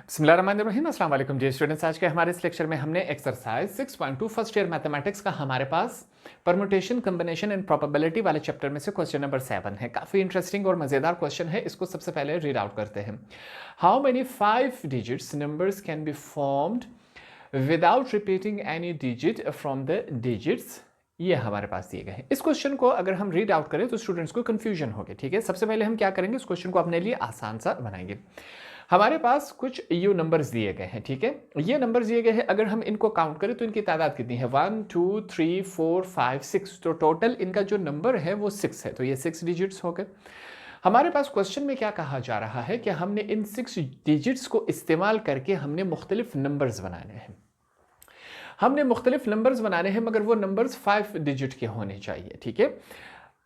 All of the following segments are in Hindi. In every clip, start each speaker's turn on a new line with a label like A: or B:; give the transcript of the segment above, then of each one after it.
A: बिस्मिल्लाहिर्रहमानिर्रहीम। अस्सलाम वालेकुम डियर स्टूडेंट्स। आज के हमारे इस लेक्चर में हमने एक्सरसाइज 6.2 फर्स्ट ईयर मैथमेटिक्स का हमारे पास परम्यूटेशन कॉम्बिनेशन एंड प्रोबेबिलिटी वाले चैप्टर में से क्वेश्चन नंबर 7 है। काफ़ी इंटरेस्टिंग और मज़ेदार क्वेश्चन है। इसको सबसे पहले रीड आउट करते हैं। How many 5 digits numbers can be formed without repeating any digit from the digits. ये हमारे पास दिए गए हैं। इस क्वेश्चन को अगर हम रीड आउट करें तो स्टूडेंट्स को कंफ्यूजन होगी। ठीक है, सबसे पहले हम क्या करेंगे, इस क्वेश्चन को अपने लिए आसान सा बनाएंगे। हमारे पास कुछ यू नंबर्स दिए गए हैं। ठीक है, ये नंबर्स दिए गए हैं, अगर हम इनको काउंट करें तो इनकी तादाद कितनी है, 1 2 3 4 5 6। तो टोटल इनका जो नंबर है वो 6 है, तो ये 6 डिजिट्स हो गए। हमारे पास क्वेश्चन में क्या कहा जा रहा है कि हमने इन 6 डिजिट्स को इस्तेमाल करके हमने मुख्तलिफ नंबर्स बनाने हैं। हमने मुख्तलिफ नंबर्स बनाने हैं, मगर वो नंबर्स 5 डिजिट के होने चाहिए। ठीक है,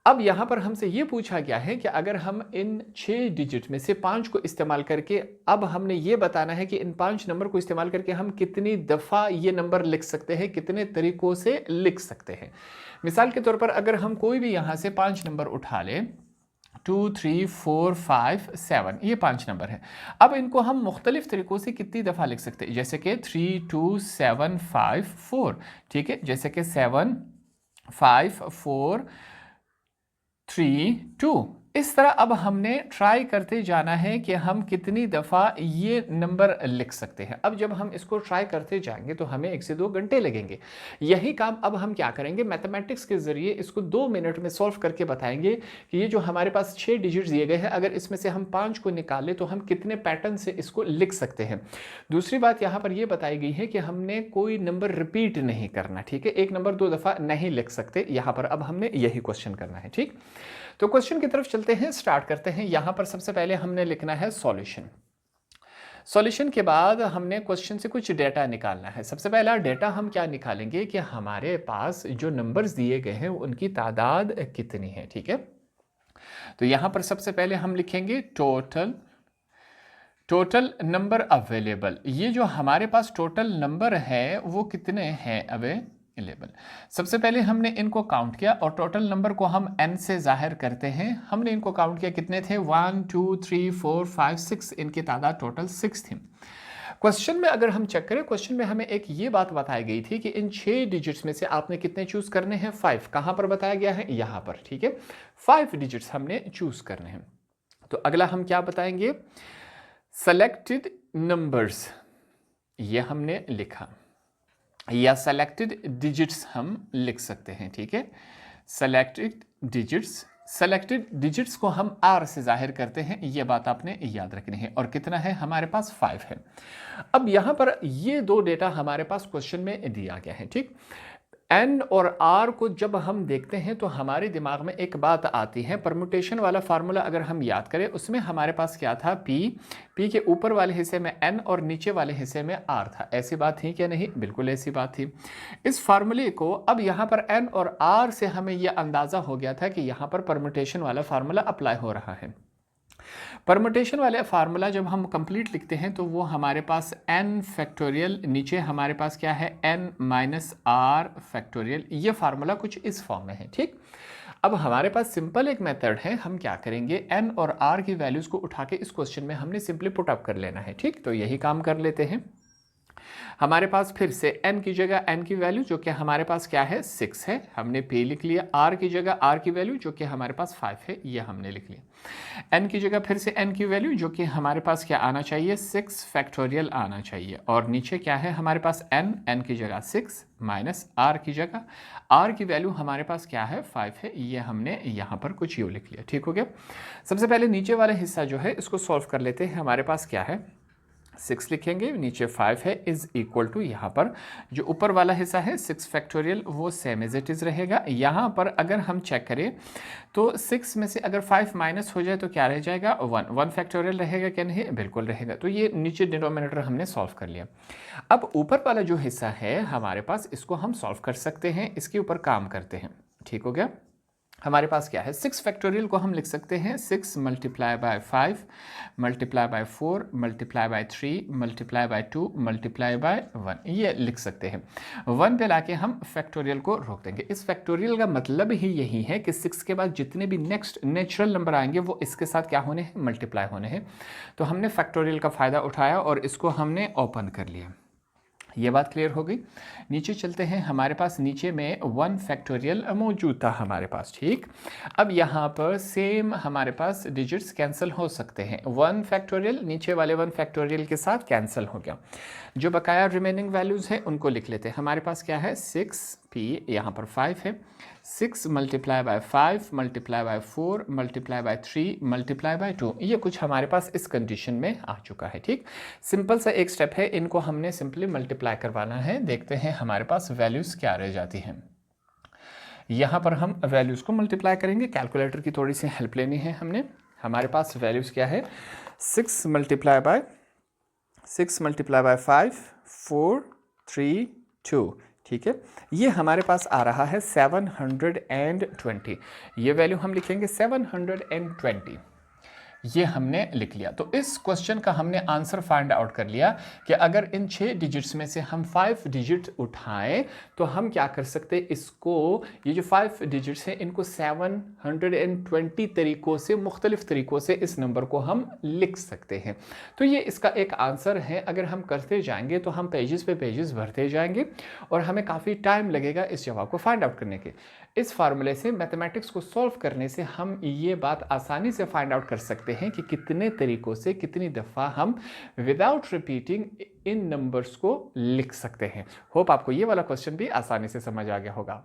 A: अब यहाँ पर हमसे ये पूछा गया है कि अगर हम इन 6 डिजिट में से 5 को इस्तेमाल करके, अब हमने ये बताना है कि इन 5 नंबर को इस्तेमाल करके हम कितनी दफ़ा ये नंबर लिख सकते हैं, कितने तरीक़ों से लिख सकते हैं। मिसाल के तौर पर अगर हम कोई भी यहाँ से 5 नंबर उठा लें, 2 3 4 5 7, ये 5 नंबर है। अब इनको हम मुख्तलिफ तरीक़ों से कितनी दफ़ा लिख सकते हैं, जैसे कि 3 2 7 5 4। ठीक है, जैसे कि 7 5 4 3 2। इस तरह अब हमने ट्राई करते जाना है कि हम कितनी दफ़ा ये नंबर लिख सकते हैं। अब जब हम इसको ट्राई करते जाएंगे तो हमें 1 से 2 घंटे लगेंगे। यही काम अब हम क्या करेंगे, मैथमेटिक्स के ज़रिए इसको 2 मिनट में सॉल्व करके बताएंगे कि ये जो हमारे पास 6 डिजिट्स दिए गए हैं, अगर इसमें से हम 5 को निकालें तो हम कितने पैटर्न से इसको लिख सकते हैं। दूसरी बात यहाँ पर यह बताई गई है कि हमने कोई नंबर रिपीट नहीं करना। ठीक है, एक नंबर 2 दफ़ा नहीं लिख सकते। यहाँ पर अब हमने यही क्वेश्चन करना है। ठीक, तो क्वेश्चन की तरफ चलते हैं, स्टार्ट करते हैं। यहां पर सबसे पहले हमने लिखना है सॉल्यूशन। सॉल्यूशन के बाद हमने क्वेश्चन से कुछ डेटा निकालना है। सबसे पहला डेटा हम क्या निकालेंगे कि हमारे पास जो नंबर्स दिए गए हैं उनकी तादाद कितनी है। ठीक है, तो यहां पर सबसे पहले हम लिखेंगे टोटल नंबर अवेलेबल। ये जो हमारे पास टोटल नंबर है वो कितने हैं अवेलेबल। सबसे पहले हमने इनको काउंट किया और टोटल नंबर को हम n से जाहिर करते हैं। हमने इनको काउंट किया, कितने थे, 1 2 3 4 5 6। इनकी तादाद टोटल 6 थी। क्वेश्चन में अगर हम चेक करें, क्वेश्चन में हमें एक ये बात बताई गई थी कि इन 6 डिजिट्स में से आपने कितने चूज करने हैं, 5। कहां पर बताया गया है, यहां पर। ठीक है, 5 डिजिट्स हमने चूज करने हैं। तो अगला हम क्या बताएंगे, सेलेक्टेड नंबर्स, ये हमने लिखा, या सेलेक्टेड डिजिट्स हम लिख सकते हैं। ठीक है, सेलेक्टेड डिजिट्स को हम आर से जाहिर करते हैं, यह बात आपने याद रखनी है। और कितना है, हमारे पास 5 है। अब यहां पर ये 2 डेटा हमारे पास क्वेश्चन में दिया गया है। ठीक, एन और आर को जब हम देखते हैं तो हमारे दिमाग में एक बात आती है, परम्यूटेशन वाला फार्मूला अगर हम याद करें, उसमें हमारे पास क्या था, पी के ऊपर वाले हिस्से में एन और नीचे वाले हिस्से में आर था। ऐसी बात थी क्या, नहीं, बिल्कुल ऐसी बात थी। इस फार्मूले को अब यहाँ पर एन और आर से हमें यह अंदाज़ा हो गया था कि यहाँ पर परम्यूटेशन वाला फार्मूला अप्लाई हो रहा है। परम्यूटेशन वाले फार्मूला जब हम कंप्लीट लिखते हैं तो वो हमारे पास n फैक्टोरियल, नीचे हमारे पास क्या है, n माइनस आर फैक्टोरियल। ये फार्मूला कुछ इस फॉर्म में है। ठीक, अब हमारे पास सिंपल एक मेथड है, हम क्या करेंगे, n और r की वैल्यूज़ को उठा के इस क्वेश्चन में हमने सिंपली पुट अप कर लेना है। ठीक, तो यही काम कर लेते हैं। हमारे पास फिर से n की जगह n की वैल्यू जो कि हमारे पास क्या है, 6 है, हमने p लिख लिया। r की जगह r की वैल्यू जो कि हमारे पास 5 है, ये हमने लिख लिया। n की जगह फिर से n की वैल्यू जो कि हमारे पास क्या आना चाहिए, 6 फैक्टोरियल आना चाहिए। और नीचे क्या है हमारे पास, n की जगह 6 माइनस r की जगह r की वैल्यू हमारे पास क्या है, 5 है, ये हमने यहाँ पर कुछ यूँ लिख लिया। ठीक हो गया। सबसे पहले नीचे वाला हिस्सा जो है इसको सॉल्व कर लेते हैं। हमारे पास क्या है, 6 लिखेंगे, नीचे 5 है, इज इक्वल टू, यहाँ पर जो ऊपर वाला हिस्सा है 6 फैक्टोरियल वो सेम एज इट इज़ रहेगा। यहाँ पर अगर हम चेक करें तो 6 में से अगर 5 माइनस हो जाए तो क्या रह जाएगा, 1 फैक्टोरियल रहेगा क्या, नहीं, बिल्कुल रहेगा। तो ये नीचे डिनोमिनेटर हमने सॉल्व कर लिया। अब ऊपर वाला जो हिस्सा है हमारे पास, इसको हम सॉल्व कर सकते हैं, इसके ऊपर काम करते हैं। ठीक हो गया। हमारे पास क्या है, 6 फैक्टोरियल को हम लिख सकते हैं 6 multiply by 5 multiply by 4 multiply by 3 multiply by 2 multiply by 1, ये लिख सकते हैं। 1 पे लाके हम फैक्टोरियल को रोक देंगे। इस फैक्टोरियल का मतलब ही यही है कि 6 के बाद जितने भी नेक्स्ट नेचुरल नंबर आएंगे वो इसके साथ क्या होने हैं, मल्टीप्लाई होने हैं। तो हमने फैक्टोरियल का फ़ायदा उठाया और इसको हमने ओपन कर लिया। ये बात क्लियर हो गई। नीचे चलते हैं, हमारे पास नीचे में 1 फैक्टोरियल मौजूद था हमारे पास, ठीक। अब यहाँ पर सेम हमारे पास डिजिट्स कैंसिल हो सकते हैं। 1 फैक्टोरियल नीचे वाले 1 फैक्टोरियल के साथ कैंसिल हो गया। जो बकाया रिमेनिंग वैल्यूज़ हैं उनको लिख लेते हैं। हमारे पास क्या है, 6p, यहाँ पर 5 है, 6 multiply by 5 multiply by 4 multiply by 3 multiply by 2, ये कुछ हमारे पास इस कंडीशन में आ चुका है, ठीक। सिंपल सा एक स्टेप है, इनको हमने सिंपली मल्टीप्लाई करवाना है। देखते हैं हमारे पास वैल्यूज़ क्या रह जाती हैं। यहाँ पर हम वैल्यूज़ को मल्टीप्लाई करेंगे, कैलकुलेटर की थोड़ी सी हेल्प लेनी है हमने। हमारे पास वैल्यूज़ क्या है, 6 मल्टीप्लाई बाय 5 4 3 2, ठीक है। ये हमारे पास आ रहा है 720। ये वैल्यू हम लिखेंगे 720, ये हमने लिख लिया। तो इस क्वेश्चन का हमने आंसर फाइंड आउट कर लिया कि अगर इन 6 डिजिट्स में से हम 5 डिजिट उठाएं तो हम क्या कर सकते हैं, इसको, ये जो 5 डिजिट्स हैं इनको 720 तरीक़ों से, मुख्तलिफ तरीक़ों से इस नंबर को हम लिख सकते हैं। तो ये इसका एक आंसर है। अगर हम करते जाएंगे तो हम पेजेस पे पेजेस भरते जाएंगे और हमें काफ़ी टाइम लगेगा इस जवाब को फाइंड आउट करने के। इस फार्मूले से, मैथमेटिक्स को सॉल्व करने से हम ये बात आसानी से फाइंड आउट कर सकते हैं कि कितने तरीक़ों से, कितनी दफ़ा हम विदाउट रिपीटिंग इन नंबर्स को लिख सकते हैं। होप आपको ये वाला क्वेश्चन भी आसानी से समझ आ गया होगा।